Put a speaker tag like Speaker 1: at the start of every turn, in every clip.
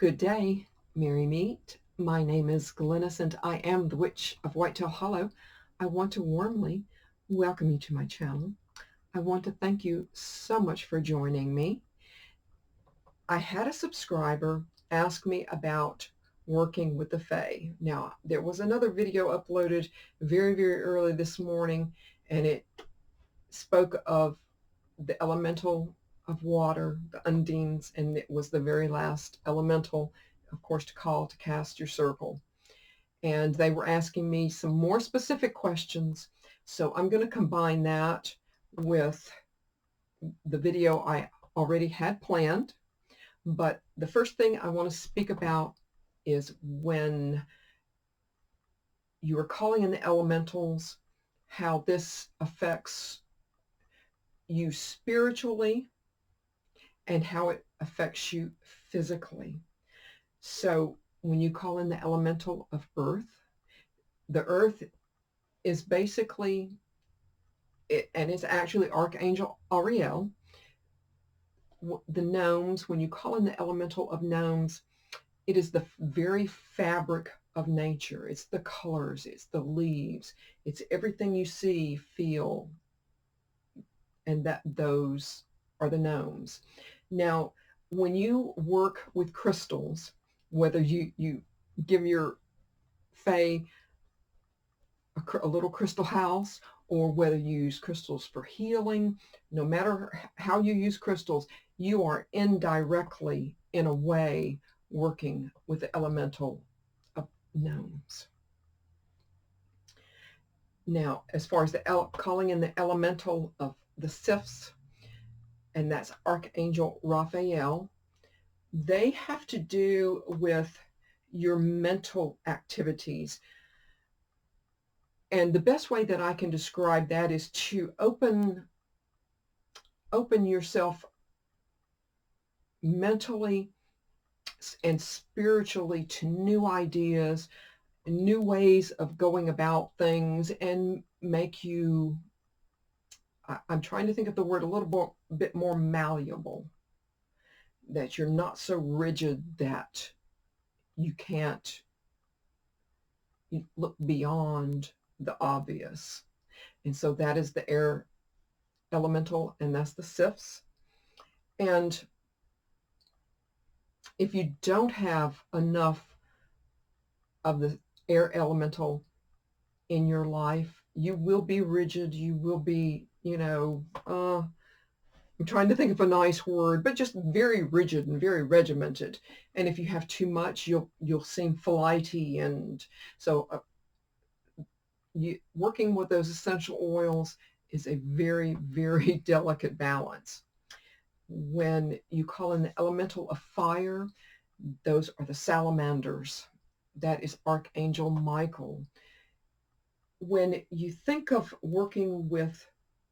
Speaker 1: Good day, merry meet. My name is Glennis and I am the Witch of Whitetail Hollow. I want to warmly welcome you to my channel. I want to thank you so much for joining me. I had a subscriber ask me about working with the Fae. Now, there was another video uploaded very early this morning, and it spoke of the elemental of water, the undines, and it was the very last elemental, of course, to call to cast your circle. And they were asking me some more specific questions. So I'm going to combine that with the video I already had planned. But the first thing I want to speak about is when you are calling in the elementals, how this affects you spiritually and how it affects you physically. So when you call in the elemental of earth, the earth is basically, and it's actually Archangel Ariel. The gnomes, when you call in the elemental of gnomes, it is the very fabric of nature. It's the colors, it's the leaves, it's everything you see, feel, and that those are the gnomes. Now, when you work with crystals, whether you give your fae a little crystal house, or whether you use crystals for healing, no matter how you use crystals, you are indirectly, in a way, working with the elemental of gnomes. Now, as far as the calling in the elemental of the Sifs, and that's Archangel Raphael, they have to do with your mental activities. And the best way that I can describe that is to open yourself mentally and spiritually to new ideas, new ways of going about things, and make you, I'm trying to think of the word, a little bit more malleable, that you're not so rigid that you can't look beyond the obvious. And so that is the air elemental, and that's the Sifs. And if you don't have enough of the air elemental in your life, you will be rigid. You will be, I'm trying to think of a nice word, but just very rigid and very regimented. And if you have too much, you'll seem flighty. And so working with those essential oils is a very delicate balance. When you call in the elemental of fire, those are the salamanders. That is Archangel Michael. When you think of working with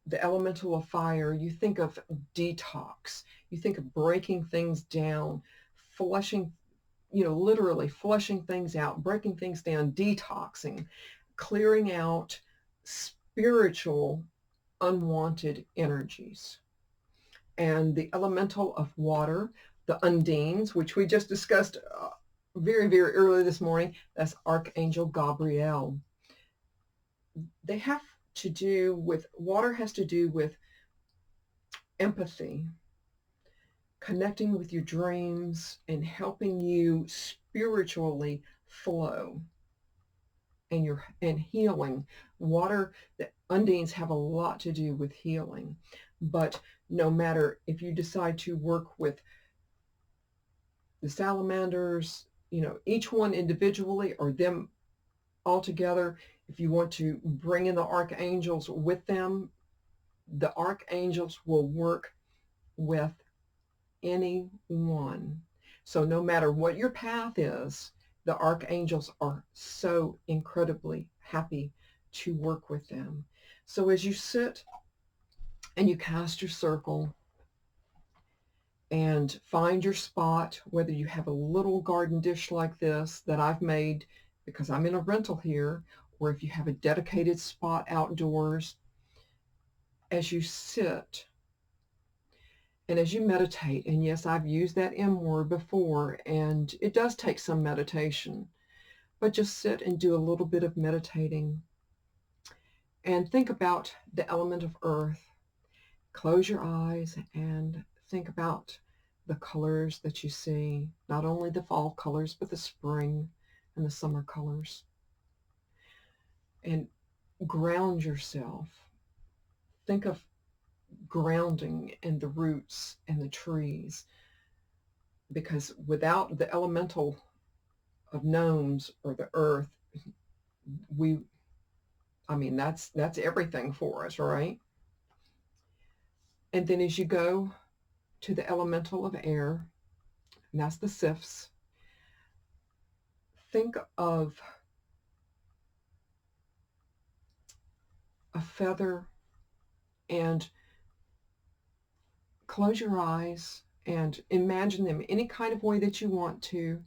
Speaker 1: the elemental of fire, you think of detox. You think of breaking things down, flushing, literally flushing things out, breaking things down, detoxing, clearing out spiritual unwanted energies. And the elemental of water, the undines, which we just discussed very early this morning, that's Archangel Gabriel. They have to do with, water has to do with empathy, connecting with your dreams, and helping you spiritually flow, and healing. Water, the undines have a lot to do with healing. But no matter if you decide to work with the salamanders, each one individually or them all together, if you want to bring in the archangels with them, the archangels will work with anyone. So no matter what your path is, the archangels are so incredibly happy to work with them. So as you sit and you cast your circle and find your spot, whether you have a little garden dish like this that I've made because I'm in a rental here, or if you have a dedicated spot outdoors, as you sit And as you meditate, and yes, I've used that M word before, and it does take some meditation, but just sit and do a little bit of meditating and think about the element of earth. Close your eyes and think about the colors that you see, not only the fall colors, but the spring and the summer colors. And ground yourself. Think of grounding in the roots and the trees, because without the elemental of gnomes or the earth, we that's everything for us, right? And then as you go to the elemental of air, and that's the sifts, think of a feather and close your eyes and imagine them any kind of way that you want to,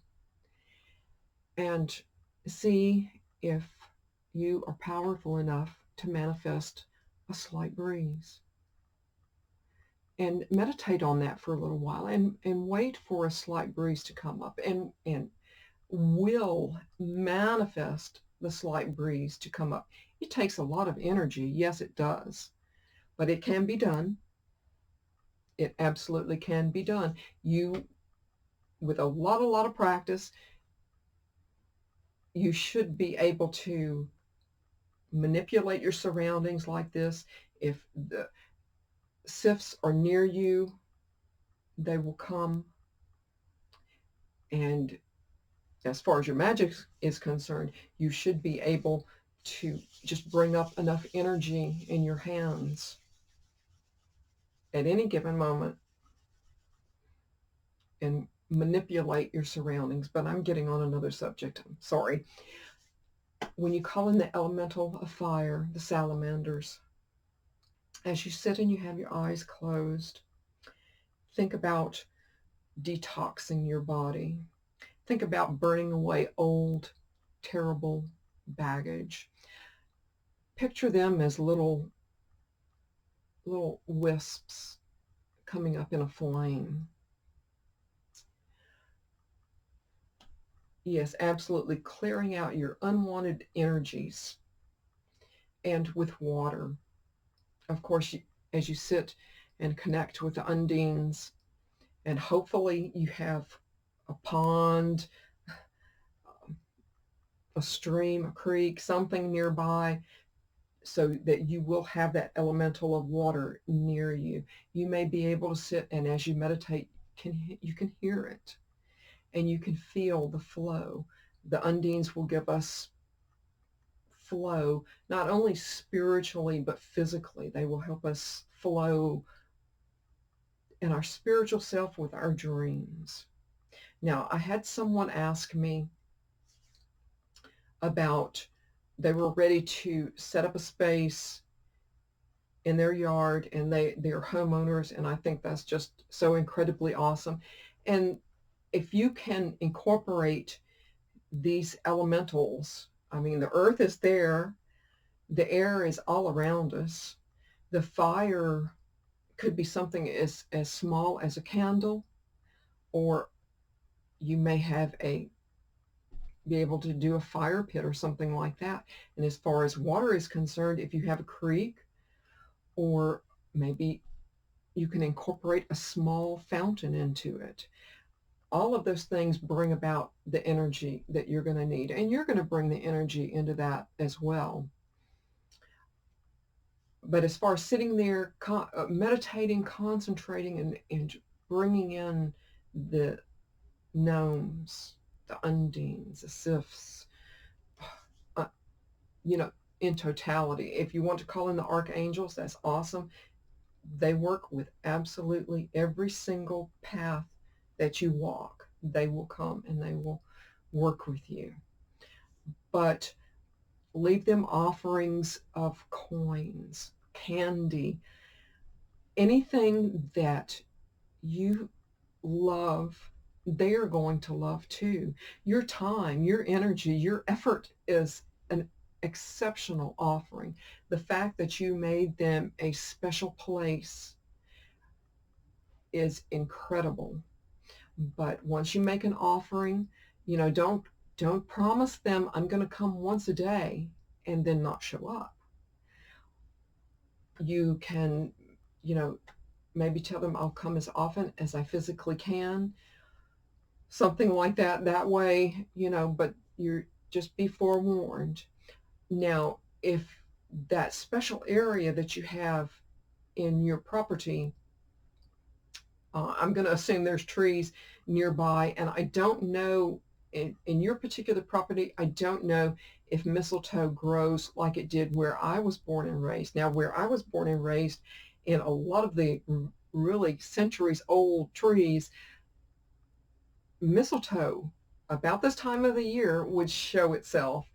Speaker 1: and see if you are powerful enough to manifest a slight breeze. And meditate on that for a little while, and wait for a slight breeze to come up, and will manifest the slight breeze to come up. It takes a lot of energy. Yes, it does. But it can be done. It absolutely can be done. You, with a lot of practice, you should be able to manipulate your surroundings like this. If the sifts are near you, they will come. And as far as your magic is concerned, you should be able to just bring up enough energy in your hands at any given moment and manipulate your surroundings. But I'm getting on another subject. I'm sorry. When you call in the elemental of fire, the salamanders, as you sit and you have your eyes closed, think about detoxing your body. Think about burning away old, terrible baggage. Picture them as little wisps coming up in a flame. Yes, absolutely clearing out your unwanted energies. And with water, of course, as you sit and connect with the undines, and hopefully you have a pond, a stream, a creek, something nearby, so that you will have that elemental of water near you. You may be able to sit, and as you meditate, you can hear it, and you can feel the flow. The undines will give us flow, not only spiritually, but physically. They will help us flow in our spiritual self with our dreams. Now, I had someone ask me about, they were ready to set up a space in their yard, and they're homeowners, and I think that's just so incredibly awesome. And if you can incorporate these elementals, I mean, the earth is there, the air is all around us, the fire could be something as small as a candle, or you may have be able to do a fire pit or something like that. And as far as water is concerned, if you have a creek, or maybe you can incorporate a small fountain into it. All of those things bring about the energy that you're going to need, and you're going to bring the energy into that as well. But as far as sitting there, meditating, concentrating, and bringing in the gnomes, the undines, the sifts, uh, in totality. If you want to call in the archangels, that's awesome. They work with absolutely every single path that you walk. They will come and they will work with you. But leave them offerings of coins, candy, anything that you love, they are going to love too. Your time, your energy, your effort is an exceptional offering. The fact that you made them a special place is incredible. But once you make an offering, don't promise them I'm going to come once a day and then not show up. You can, you know, maybe tell them I'll come as often as I physically can, something like that. That way, but you're just be forewarned. Now, if that special area that you have in your property, I'm going to assume there's trees nearby, and I don't know in your particular property, I don't know if mistletoe grows like it did where I was born and raised. Now, where I was born and raised, in a lot of the really centuries old trees, mistletoe about this time of the year would show itself,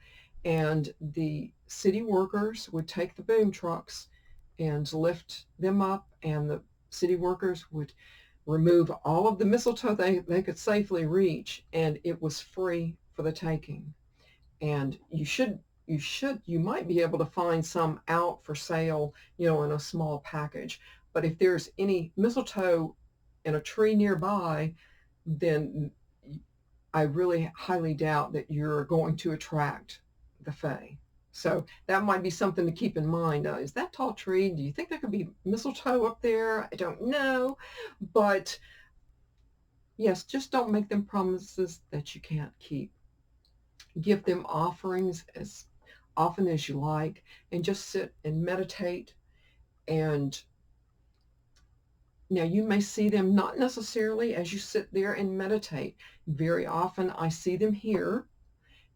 Speaker 1: and the city workers would take the boom trucks and lift them up, and the city workers would remove all of the mistletoe they could safely reach, and it was free for the taking. And you might be able to find some out for sale, in a small package. But if there's any mistletoe in a tree nearby, then I really highly doubt that you're going to attract the fae. So that might be something to keep in mind. Is that tall tree? Do you think there could be mistletoe up there? I don't know. But yes, just don't make them promises that you can't keep. Give them offerings as often as you like, and just sit and meditate. And now you may see them not necessarily as you sit there and meditate. Very often I see them here,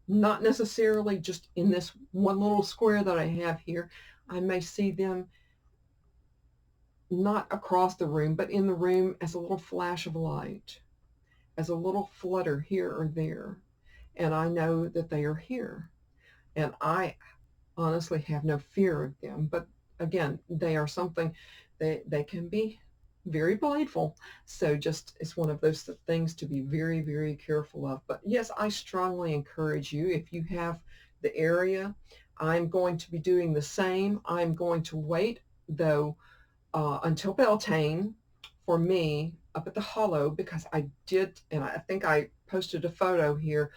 Speaker 1: not necessarily just in this one little square that I have here. I may see them not across the room, but in the room as a little flash of light, as a little flutter here or there. And I know that they are here. And I honestly have no fear of them. But again, they are something, they can be very bladeful. So just it's one of those things to be very, very careful of. But yes, I strongly encourage you, if you have the area, I'm going to be doing the same. I'm going to wait, though, until Beltane for me up at the Hollow, because I did, and I think I posted a photo here,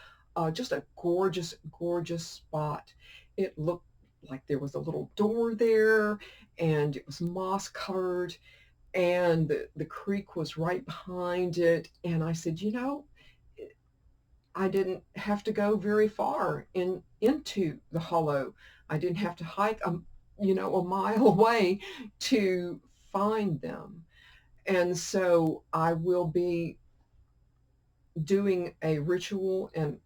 Speaker 1: just a gorgeous, gorgeous spot. It looked like there was a little door there, and it was moss covered, and the creek was right behind it. And I said, I didn't have to go very far into the Hollow. I didn't have to hike a mile away to find them. And so I will be doing a ritual, and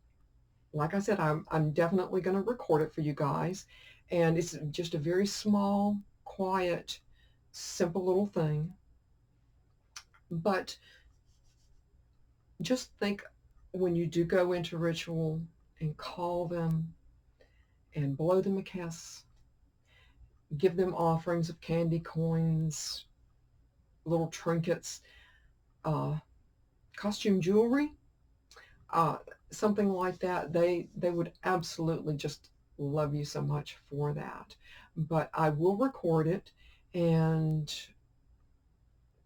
Speaker 1: like I said, I'm definitely going to record it for you guys. And it's just a very small, quiet, simple little thing. But just think, when you do go into ritual and call them and blow them a kiss, give them offerings of candy, coins, little trinkets, uh, costume jewelry, uh, something like that. They would absolutely just love you so much for that. But I will record it, and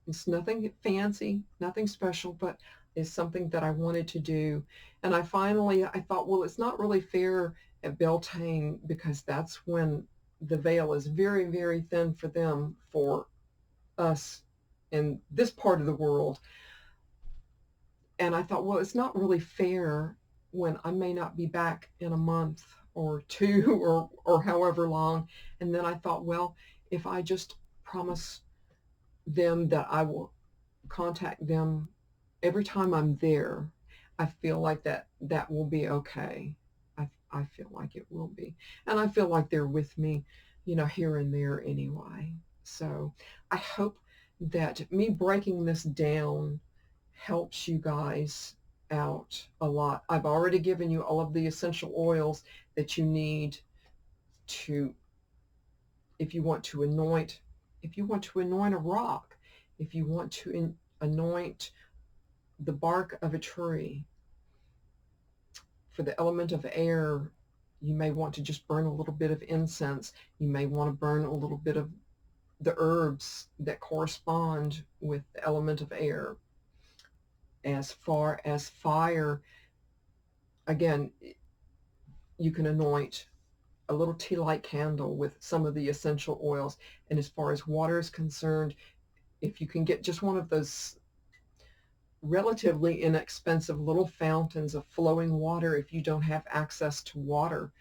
Speaker 1: it's nothing fancy, nothing special, but it's something that I wanted to do. And I thought, well, it's not really fair at Beltane, because that's when the veil is very, very thin for them, for us in this part of the world. And I thought, well, it's not really fair when I may not be back in a month or two, or however long. And then I thought, well, if I just promise them that I will contact them every time I'm there, I feel like that will be okay. I feel like it will be. And I feel like they're with me, here and there anyway. So I hope that me breaking this down helps you guys out a lot. I've already given you all of the essential oils that you need to, if you want to anoint, a rock, if you want to anoint the bark of a tree. For the element of air, you may want to just burn a little bit of incense. You may want to burn a little bit of the herbs that correspond with the element of air. As far as fire, again, you can anoint a little tea light candle with some of the essential oils. And as far as water is concerned, if you can get just one of those relatively inexpensive little fountains of flowing water, if you don't have access to water,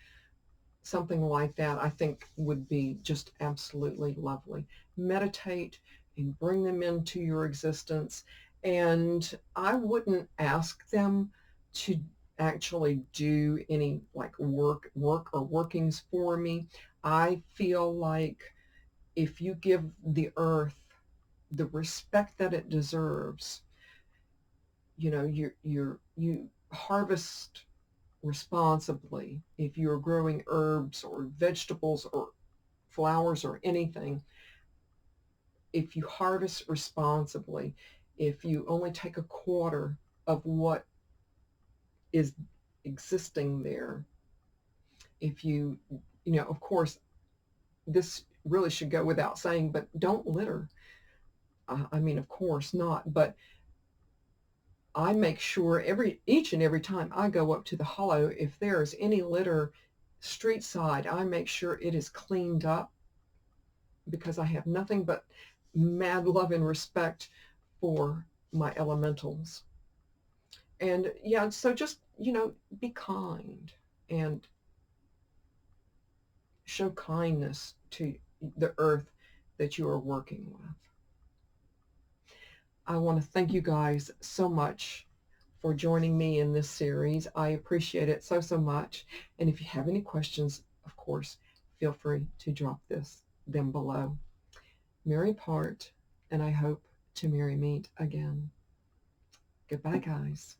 Speaker 1: something like that I think would be just absolutely lovely. Meditate and bring them into your existence. And I wouldn't ask them to actually do any like work or workings for me. I feel like if you give the earth the respect that it deserves, you harvest responsibly. If you're growing herbs or vegetables or flowers or anything, if you harvest responsibly, if you only take a quarter of what is existing there, if of course, this really should go without saying, but don't litter. I mean, of course not, but I make sure each and every time I go up to the hollow, if there is any litter street side, I make sure it is cleaned up, because I have nothing but mad love and respect for my elementals. And yeah, so just, be kind and show kindness to the earth that you are working with. I want to thank you guys so much for joining me in this series. I appreciate it so, so much. And if you have any questions, of course, feel free to drop them below. Merry part, and I hope to merry meet again. Goodbye, guys.